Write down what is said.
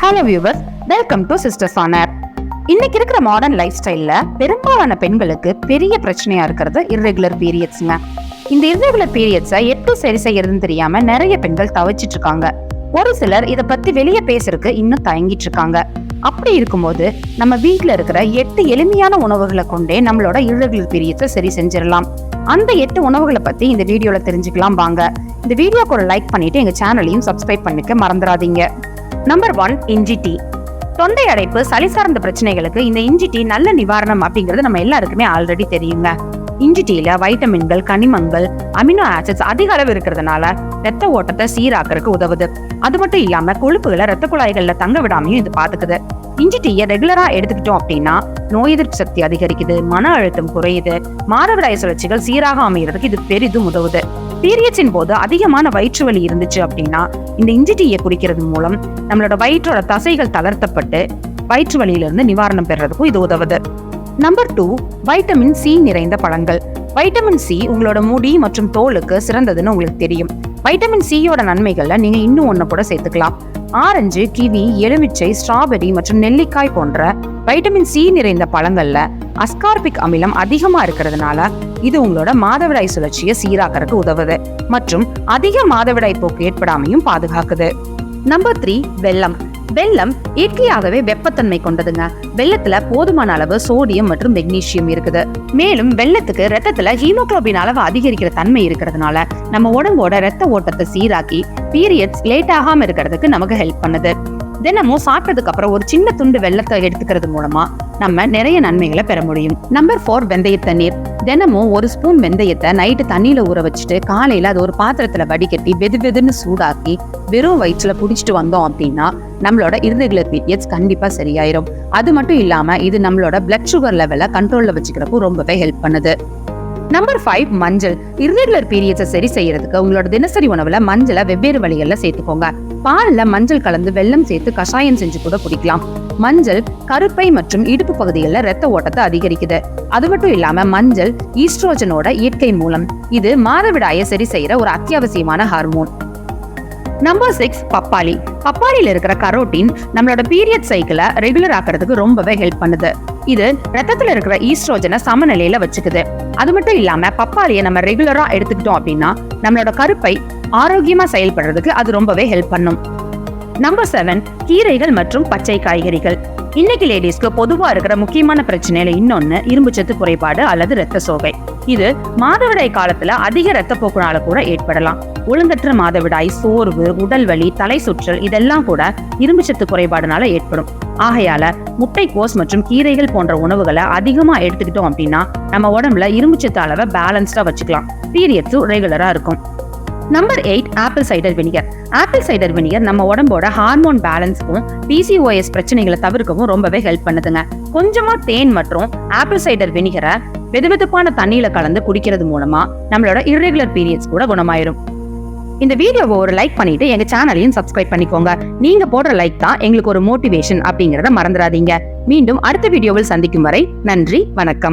Hello viewers, welcome to sisters on air. இன்னைக்கு இருக்கிற modern life ஸ்டைல்ல பெரும்பாலான பெண்களுக்கு பெரிய பிரச்சனையா இருக்கிறது இர்ரெகுலர் பீரியட்ஸ்ங்க. இந்த இர்ரெகுலர் பீரியட்ஸை எப்படி சரி செய்யறதுன்னு தெரியாம நிறைய பெண்கள் தவிச்சிட்டு இருக்காங்க. ஒரு சிலர் இதை பத்தி வெளியே பேசுறதுக்கு இன்னும் தயங்கிட்டு இருக்காங்க. அப்படி இருக்கும்போது நம்ம வீட்டுல இருக்கிற 8 எளிமையான உணவுகளை கொண்டே நம்மளோட இர்ரெகுலர் பீரியட்ஸை சரி செஞ்சிடலாம். அந்த 8 உணவுகளை பத்தி இந்த வீடியோல தெரிஞ்சுக்கலாம் வாங்க. இந்த வீடியோக்கு ஒரு லைக் பண்ணிட்டு எங்க சேனலையும் சப்ஸ்கிரைப் பண்ணிக்க மறந்துடாதீங்க. நம்பர் 1, இஞ்சி டீ. தொண்டை அடைப்பு, சளி சார்ந்த பிரச்சனைகளுக்கு இந்த இஞ்சி டீ நல்ல நிவாரணம் அப்படிங்கிறது நம்ம எல்லாருக்குமே ஆல்ரெடி தெரியுங்க. இஞ்சி டீல வைட்டமின்கள், கனிமங்கள், அமினோ ஆசிட்ஸ் அதிக அளவு இருக்கிறதுனால ரத்த ஓட்டத்தை சீராக்கிறதுக்கு உதவுது. அது மட்டும் இல்லாம கொழுப்புகளை ரத்த குழாய்கள்ல தங்க விடாமையும் இது பாத்துக்குது. இஞ்சி டீயை ரெகுலரா எடுத்துக்கிட்டோம் அப்படின்னா நோய் எதிர்ப்பு சக்தி அதிகரிக்குது, மன அழுத்தம் குறையுது, மாதவிடாய் சுழற்சிகள் சீராக அமைகிறதுக்கு இது பெரிதும் உதவுது. பீரியட்ஸின் போது அதிகமான வயிற்று வலி இருந்துச்சு அப்படின்னா இந்த இஞ்சி டீயை குடிக்கிறது மூலம் நம்மளோட வயிற்றோட தசைகள் தளர்த்தப்பட்டு வயிற்று வலியிலிருந்து நிவாரணம் பெறறதுக்கும் இது உதவுது. நம்பர் 2, வைட்டமின் சி நிறைந்த பழங்கள். வைட்டமின் சி உங்களோட முடி மற்றும் தோலுக்கு சிறந்ததுன்னு உங்களுக்கு தெரியும். வைட்டமின் சியோட நன்மைகள்ல நீங்க இன்னும் ஒண்ணு கூட சேர்த்துக்கலாம். ஆரஞ்சு, கிவி, எலுமிச்சை, ஸ்ட்ராபெரி மற்றும் நெல்லிக்காய் போன்ற வைட்டமின் சி நிறைந்த பழங்கள்ல அஸ்கார்பிக் அமிலம் அதிகமா இருக்கிறதுனால இது உங்களோட மாதவிடாய் சுழற்சியை சீராக்கிறதுக்கு உதவுது மற்றும் அதிக மாதவிடாய் போக்கு ஏற்படாமையும் பாதுகாக்குது. நம்பர் 3, வெல்லம். வெல்லம் இயற்கையாகவே வெப்பத்தன்மை கொண்டதுங்க. வெல்லத்துல போதுமான அளவு சோடியம் மற்றும் மெக்னீசியம் இருக்குது. மேலும் வெல்லத்துக்கு ரத்தத்துல ஹீமோகுளோபின் அளவு அதிகரிக்கிற தன்மை இருக்கிறதுனால நம்ம உடம்போட ரத்த ஓட்டத்தை சீராக்கி பீரியட்ஸ் லேட் ஆகாம இருக்கிறதுக்கு நமக்கு ஹெல்ப் பண்ணுது. தினமும் சாப்பிட்டதுக்கு அப்புறம் ஒரு சின்ன துண்டு வெல்லத்தை எடுத்துக்கிறது மூலமா நம்ம நிறைய நன்மைகளை பெற முடியும். நம்பர் 4, வெந்தய தண்ணீர். தினமும் 1 ஸ்பூன் வெந்தயத்தை நைட்டு தண்ணியில ஊற வச்சுட்டு காலையில அது ஒரு பாத்திரத்துல வடிகட்டி வெதுன்னு சூடாக்கி வெறும் வயிற்றுல குடிச்சிட்டு வந்தோம் அப்படின்னா நம்மளோட இர்ரெகுலர் பீரியட்ஸ் கண்டிப்பா சரியாயிரும். அது மட்டும் இல்லாம இது நம்மளோட பிளட் சுகர் லெவலை கண்ட்ரோல்ல வச்சுக்கிறப்போ ரொம்பவே ஹெல்ப் பண்ணுது. நம்பர் 5, மஞ்சள். இர்ரெகுலர் பீரியட்ஸை சரி செய்யறதுக்கு உங்களோட தினசரி உணவுல மஞ்சளை வெவ்வேறு வழிகள்ல சேர்த்துக்கோங்க. பால்ல மஞ்சள் கலந்து வெல்லம் சேர்த்து கஷாயம் செஞ்சு கூட குடிக்கலாம். மஞ்சள் கருப்பை மற்றும் இடுப்பு பகுதிகளில் ரத்த ஓட்டத்தை அதிகரிக்குது. அது மட்டும் இல்லாம மஞ்சள் ஈஸ்ட்ரோஜனோட இயற்கை மூலம். இது மாதவிடாயை சரி செய்யற ஒரு அத்தியாவசியமான ஹார்மோன். நம்பர் 6, பப்பாளி. பப்பாளியில இருக்கிற கரோட்டின் நம்மளோட பீரியட் சைக்கிளை ரெகுலர் ஆக்கிறதுக்கு ரொம்பவே ஹெல்ப் பண்ணுது. இது ரத்தத்துல இருக்கிற ஈஸ்ட்ரோஜனை சமநிலையில வச்சுக்குது. அது மட்டும் இல்லாம பப்பாளியை நம்ம ரெகுலரா எடுத்துக்கிட்டோம் அப்படின்னா நம்மளோட கருப்பை ஆரோக்கியமா செயல்படுறதுக்கு அது ரொம்பவே ஹெல்ப் பண்ணும். நம்பர் 7, கீரைகள் மற்றும் பச்சை காய்கறிகள். இன்னைக்கு லேடிஸ்க்கு பொதுவா இருக்கிற முக்கியமான பிரச்சனையில இன்னொன்னு இரும்புச்சத்து குறைபாடு அல்லது ரத்த சோகை. இது மாதவிடாய் காலத்துல அதிக ரத்த போக்குனால கூட ஏற்படலாம். ஒழுங்கற்ற மாதவிடாய், சோர்வு, உடல் வலி, தலை சுற்றல் இதெல்லாம் கூட இரும்புச்சத்து குறைபாடுனால ஏற்படும். ஆகையால முட்டைக்கோஸ் மற்றும் கீரைகள் போன்ற உணவுகளை அதிகமா எடுத்துக்கிட்டோம் அப்படின்னா நம்ம உடம்புல இரும்புச்சத்து அளவை பேலன்ஸ்டா வச்சுக்கலாம். பீரியட்ஸும் ரெகுலரா இருக்கும். Number 8, apple cider vinegar. Apple cider vinegar நம்ம உடம்போட ஹார்மோன் பேலன்ஸ்க்கும் PCOS பிரச்சனைகளை தவிர்க்கவும் ரொம்பவே ஹெல்ப் பண்ணுதுங்க. கொஞ்சமா தேன் மற்றும் ஆப்பிள் சைடர் வினிகரை வெதுவெதுப்பான தண்ணியில கலந்து குடிக்கிறது மூலமா நம்மளோட இர்ரெகுலர் பீரியட்ஸ் கூட குணமாயிரும். இந்த வீடியோவை ஒரு லைக் பண்ணிட்டு எங்க சேனலையும் சப்ஸ்கிரைப் பண்ணிக்கோங்க. நீங்க போடுற லைக் தான் எங்களுக்கு ஒரு மோட்டிவேஷன் அப்படிங்கறத மறந்துடாதீங்க. மீண்டும் அடுத்த வீடியோவில் சந்திக்கும் வரை நன்றி, வணக்கம்.